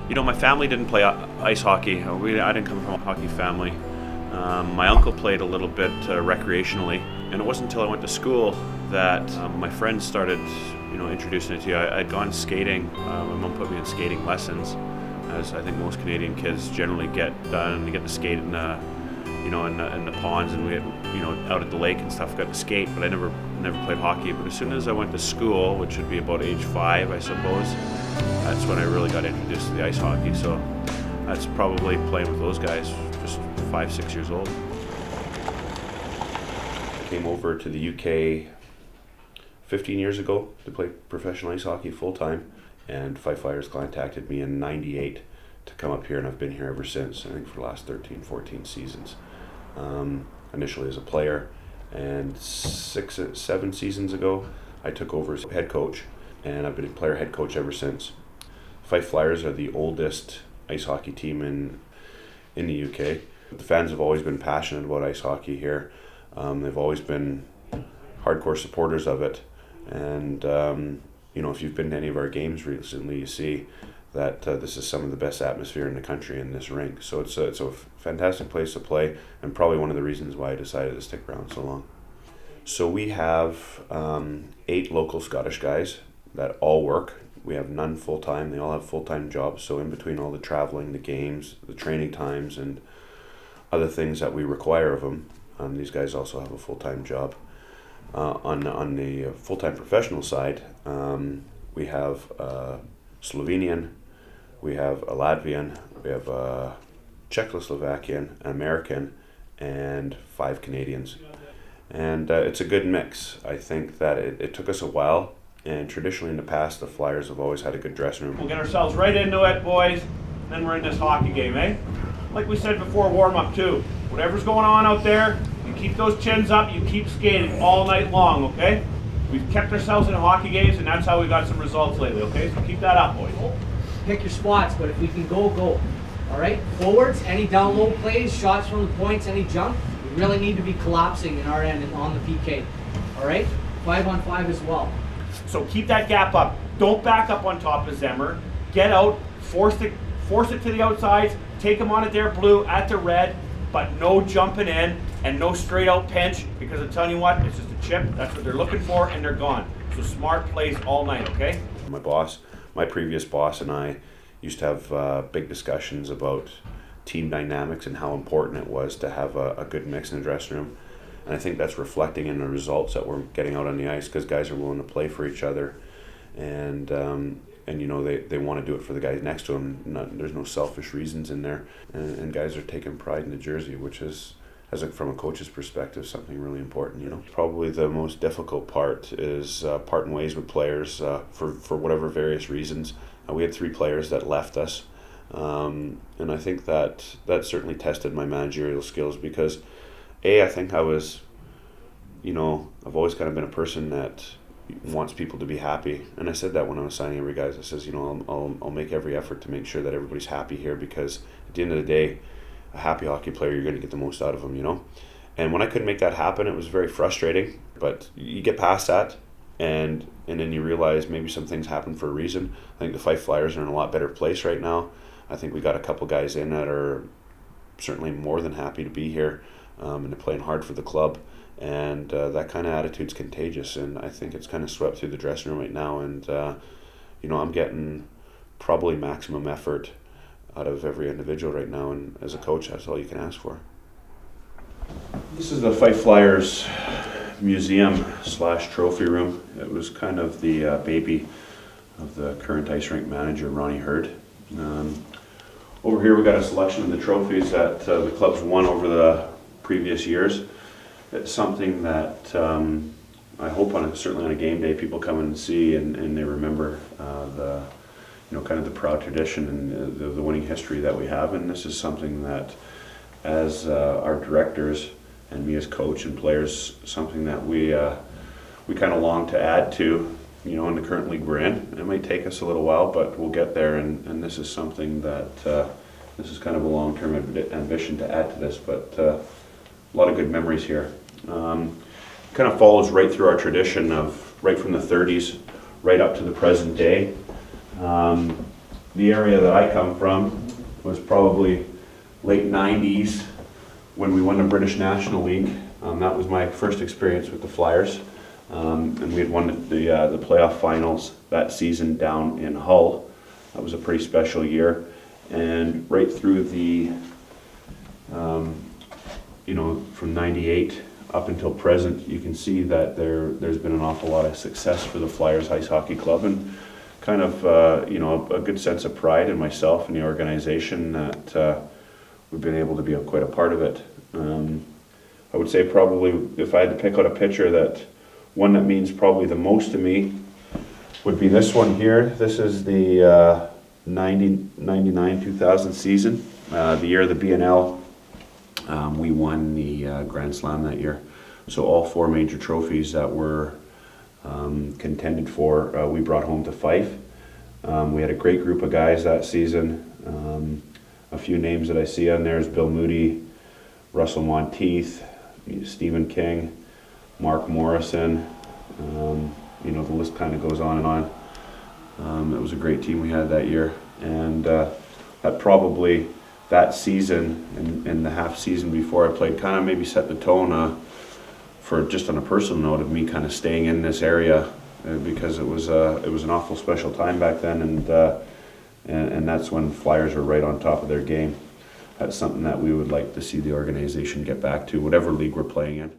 You know, my family didn't play ice hockey. I didn't come from a hockey family. My uncle played a little bit recreationally, and it wasn't until I went to school that my friends started, introducing it to you. I'd gone skating. My mom put me in skating lessons, as I think most Canadian kids generally get done. And you get to skate in the ponds, and we had, out at the lake and stuff, got to skate. But I never played hockey. But as soon as I went to school, which would be about age 5, I suppose, that's when I really got introduced to the ice hockey. So that's probably playing with those guys, just 5, 6 years old. Came over to the UK 15 years ago to play professional ice hockey full time, and Fife Flyers contacted me in '98 to come up here, and I've been here ever since, I think for the last 13, 14 seasons. Initially as a player, and 6, 7 seasons ago I took over as head coach, and I've been a player head coach ever since. Fife Flyers are the oldest ice hockey team in the UK. The fans have always been passionate about ice hockey here. They've always been hardcore supporters of it, and if you've been to any of our games recently, you see that this is some of the best atmosphere in the country in this rink. So it's a fantastic place to play, and probably one of the reasons why I decided to stick around so long. So we have 8 local Scottish guys that all work. We have none full-time. They all have full-time jobs. So in between all the traveling, the games, the training times, and other things that we require of them, these guys also have a full-time job. On the full-time professional side, we have a Slovenian, we have a Latvian, we have a Czechoslovakian, an American, and 5 Canadians. And it's a good mix. I think that it took us a while, and traditionally in the past, the Flyers have always had a good dressing room. We'll get ourselves right into it, boys, and then we're in this hockey game, eh? Like we said before, warm-up too. Whatever's going on out there, you keep those chins up, you keep skating all night long, okay? We've kept ourselves in hockey games, and that's how we got some results lately, okay? So keep that up, boys. Pick your spots, but if we can go, go. All right? Forwards, any down low plays, shots from the points, any jump, we really need to be collapsing in our end and on the PK. All right? 5-on-5 as well. So keep that gap up. Don't back up on top of Zemmer. Get out, force it to the outsides, take them on at their blue, at the red, but no jumping in and no straight out pinch, because I'm telling you what, it's just a chip. That's what they're looking for, and they're gone. So smart plays all night, okay? My previous boss and I used to have big discussions about team dynamics and how important it was to have a good mix in the dressing room. And I think that's reflecting in the results that we're getting out on the ice, because guys are willing to play for each other, and they want to do it for the guys next to them. There's no selfish reasons in there, and guys are taking pride in the jersey, which is, from a coach's perspective, something really important. Probably the most difficult part is parting ways with players for whatever various reasons. We had 3 players that left us, and I think that certainly tested my managerial skills, because I think I was, I've always kind of been a person that wants people to be happy, and I said that when I was signing every guy. I says, I'll make every effort to make sure that everybody's happy here, because at the end of the day, a happy hockey player, you're going to get the most out of them, And when I couldn't make that happen, it was very frustrating. But you get past that, and then you realize maybe some things happen for a reason. I think the Fife Flyers are in a lot better place right now. I think we got a couple guys in that are certainly more than happy to be here, and they're playing hard for the club. And that kind of attitude's contagious, and I think it's kind of swept through the dressing room right now. And I'm getting probably maximum effort out of every individual right now, and as a coach, that's all you can ask for. This is the Fife Flyers museum / trophy room. It was kind of the baby of the current ice rink manager, Ronnie Hurd. Over here we got a selection of the trophies that the club's won over the previous years. It's something that I hope certainly on a game day, people come and see, and they remember kind of the proud tradition and the winning history that we have. And this is something that, as our directors and me as coach and players, something that we kind of long to add to, in the current league we're in. It might take us a little while, but we'll get there. And this is something that this is kind of a long-term ambition to add to this, but a lot of good memories here. Kind of follows right through our tradition of right from the 30s right up to the present day. the area that I come from was probably late 90s when we won the British National League. That was my first experience with the Flyers. And we had won the playoff finals that season down in Hull. That was a pretty special year. And right through the, from 98 up until present, you can see that there's been an awful lot of success for the Flyers Ice Hockey Club, and kind of, a good sense of pride in myself and the organization that we've been able to be quite a part of it. I would say probably if I had to pick out a picture, that one that means probably the most to me would be this one here. This is the 99-2000 season, the year of the BNL. We won the Grand Slam that year. So all 4 major trophies that were contended for, we brought home to Fife. We had a great group of guys that season. A few names that I see on there is Bill Moody, Russell Monteith, Stephen King, Mark Morrison. The list kind of goes on and on. It was a great team we had that year, and that season and the half season before I played kind of maybe set the tone for, just on a personal note, of me kind of staying in this area, because it was an awful special time back then, and that's when Flyers were right on top of their game. That's something that we would like to see the organization get back to, whatever league we're playing in.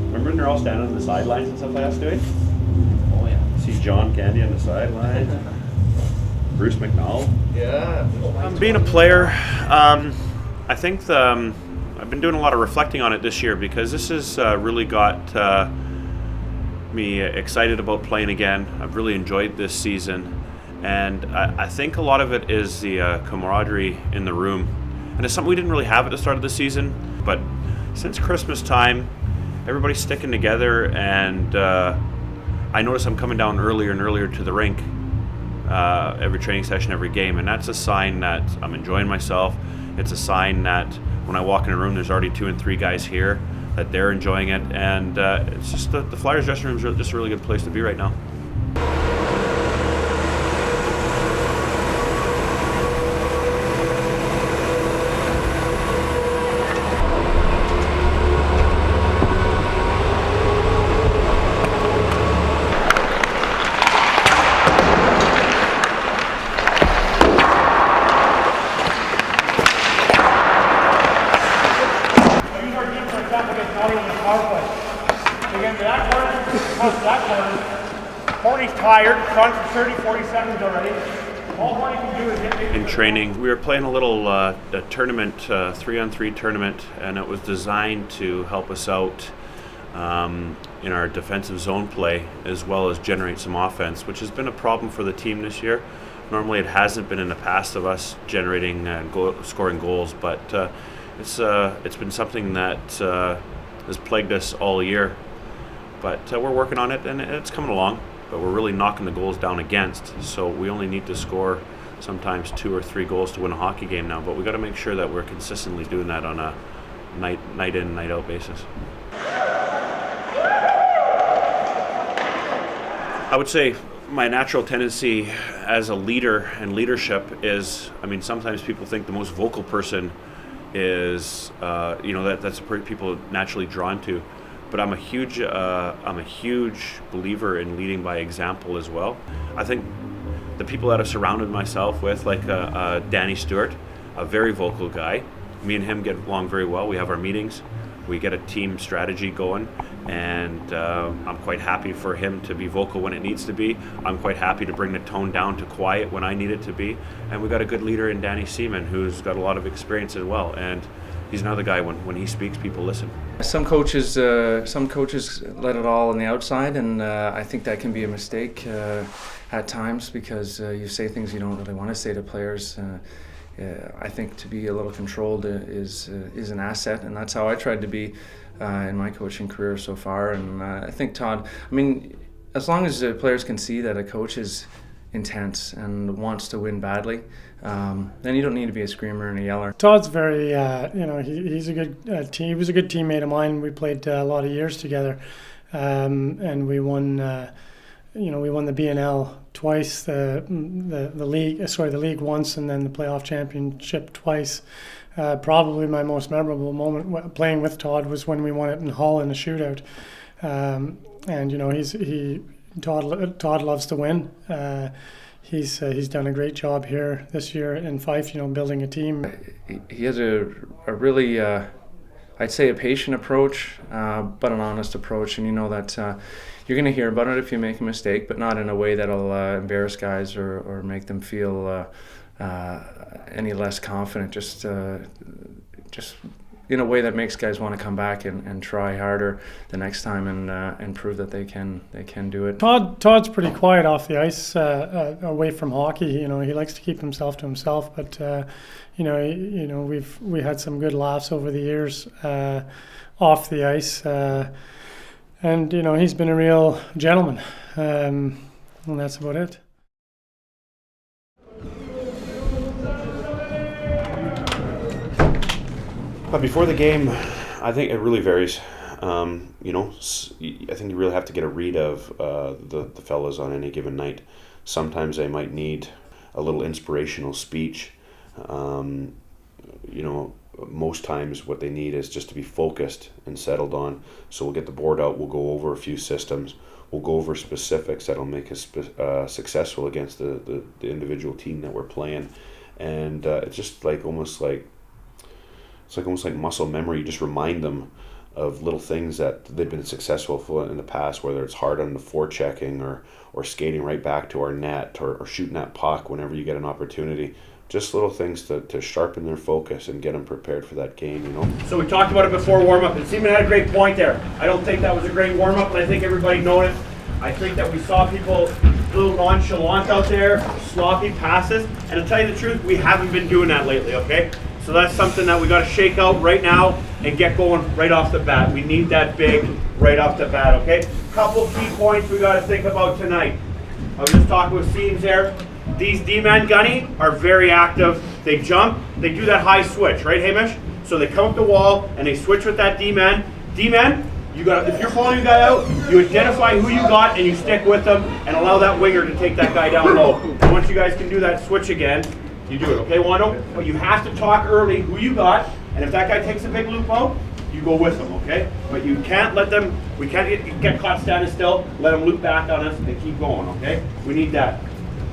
Remember when they're all standing on the sidelines and stuff like that, Stewie? Oh yeah. See John Candy on the sideline. Bruce McNall. Yeah. Being a player, I think I've been doing a lot of reflecting on it this year, because this has really got me excited about playing again. I've really enjoyed this season. And I think a lot of it is the camaraderie in the room. And it's something we didn't really have at the start of the season. But since Christmas time, everybody's sticking together. And I notice I'm coming down earlier and earlier to the rink, every training session, every game. And that's a sign that I'm enjoying myself. It's a sign that when I walk in a room, there's already 2 and 3 guys here, that they're enjoying it. And it's just the Flyers dressing room is just a really good place to be right now. Horny's tired, gone for 30, 47s already. All Horny can do is hit. In training, we were playing a little tournament, 3-on-3 tournament, and it was designed to help us out in our defensive zone play, as well as generate some offense, which has been a problem for the team this year. Normally it hasn't been in the past of us generating scoring goals, but it's been something that has plagued us all year. But we're working on it, and it's coming along. But we're really knocking the goals down against. So we only need to score sometimes 2 or 3 goals to win a hockey game now. But we got to make sure that we're consistently doing that on a night in, night out basis. I would say my natural tendency as a leader and leadership is, sometimes people think the most vocal person is, that's a people naturally drawn to. But I'm a huge believer in leading by example as well. I think the people that I've surrounded myself with, like Danny Stewart, a very vocal guy. Me and him get along very well. We have our meetings. We get a team strategy going, and I'm quite happy for him to be vocal when it needs to be. I'm quite happy to bring the tone down to quiet when I need it to be. And we got a good leader in Danny Seaman, who's got a lot of experience as well. And he's another guy, when he speaks, people listen. Some coaches let it all on the outside, and I think that can be a mistake at times, because you say things you don't really want to say to players. I think to be a little controlled is an asset, and that's how I tried to be in my coaching career so far. And I think Todd, as long as the players can see that a coach is intense and wants to win badly, then you don't need to be a screamer and a yeller. Todd's very, he's a good he was a good teammate of mine. We played a lot of years together, and we won we won the BNL twice, the league once, and then the playoff championship twice. Probably my most memorable moment playing with Todd was when we won it in Hull in a shootout. And Todd loves to win. He's done a great job here this year in Fife, building a team. He has a really, I'd say, a patient approach, but an honest approach. And you know that you're going to hear about it if you make a mistake, but not in a way that'll embarrass guys or make them feel any less confident. Just in a way that makes guys want to come back and try harder the next time and prove that they can do it. Todd's pretty quiet off the ice, away from hockey. He likes to keep himself to himself, but we had some good laughs over the years off the ice, and he's been a real gentleman, and that's about it. But before the game, I think it really varies. I think you really have to get a read of the fellas on any given night. Sometimes they might need a little inspirational speech. Most times what they need is just to be focused and settled on. So we'll get the board out, we'll go over a few systems, we'll go over specifics that'll make us successful against the individual team that we're playing. And it's just almost like muscle memory. You just remind them of little things that they've been successful for in the past, whether it's hard on the forechecking or skating right back to our net or shooting that puck whenever you get an opportunity. Just little things to sharpen their focus and get them prepared for that game, So we talked about it before warm-up, and Seaman had a great point there. I don't think that was a great warm-up, and I think everybody noticed. I think that we saw people a little nonchalant out there, sloppy passes, and to tell you the truth, we haven't been doing that lately, okay? So that's something that we got to shake out right now and get going right off the bat. We need that big right off the bat, okay? Couple key points we got to think about tonight. I was just talking with Seams there. These D-man gunny are very active. They jump, they do that high switch, right, Hamish? So they come up the wall and they switch with that D-man. D-man, if you're following a guy out, you identify who you got and you stick with them and allow that winger to take that guy down low. And once you guys can do that switch again, you do it, okay, Wando? But you have to talk early who you got, and if that guy takes a big loop out, you go with them, okay? But you can't let them, we can't get caught standing still, let them loop back on us and keep going, okay? We need that.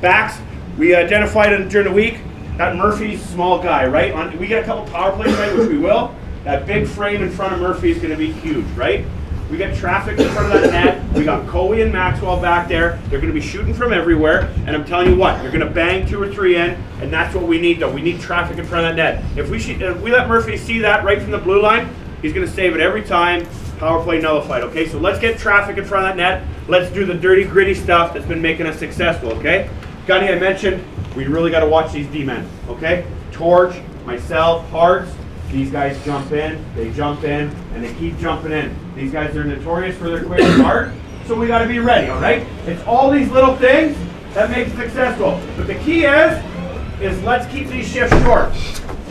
Backs, we identified it during the week, that Murphy's small guy, right? We get a couple power plays, right, which we will. That big frame in front of Murphy is gonna be huge, right? We got traffic in front of that net. We got Coey and Maxwell back there. They're going to be shooting from everywhere. And I'm telling you what, you're going to bang 2 or 3 in, and that's what we need, though. We need traffic in front of that net. If we let Murphy see that right from the blue line, he's going to save it every time. Power play nullified, okay? So let's get traffic in front of that net. Let's do the dirty, gritty stuff that's been making us successful, okay? Gunny, I mentioned, we really got to watch these D-men, okay? Torch, myself, Hards. These guys jump in, and they keep jumping in. These guys are notorious for their quick start, so we got to be ready, all right? It's all these little things that make it successful. But the key is let's keep these shifts short.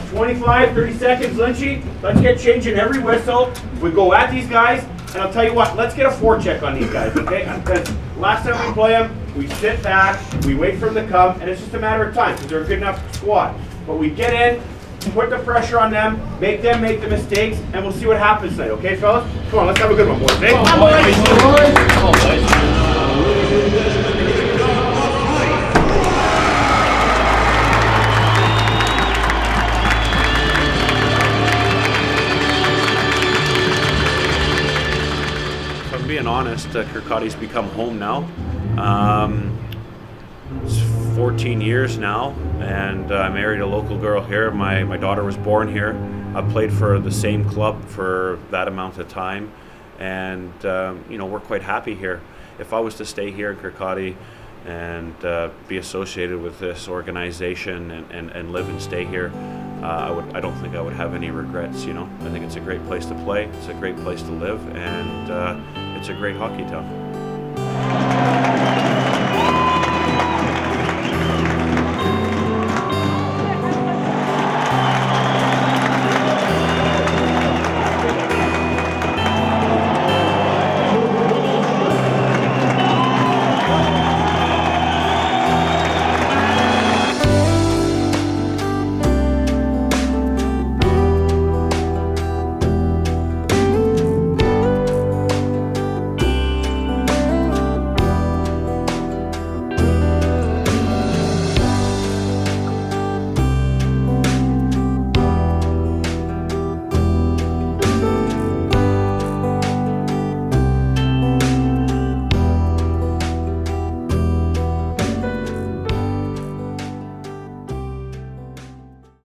25, 30 seconds, Lynchy. Let's get changing every whistle. We go at these guys, and I'll tell you what, let's get a forecheck on these guys, okay? Because last time we play them, we sit back, we wait for them to come, and it's just a matter of time because they're a good enough squad. But we get in, put the pressure on them, make them make the mistakes, and we'll see what happens tonight, okay, fellas? Come on, let's have a good one, boys. Hey? Come on, If I'm being honest, Kirkcaldy's become home now. It's 14 years now, and I married a local girl here. My daughter was born here. I've played for the same club for that amount of time, and we're quite happy here. If I was to stay here in Kirkcaldy and be associated with this organization and live and stay here, I don't think I would have any regrets. I think it's a great place to play. It's a great place to live, and it's a great hockey town.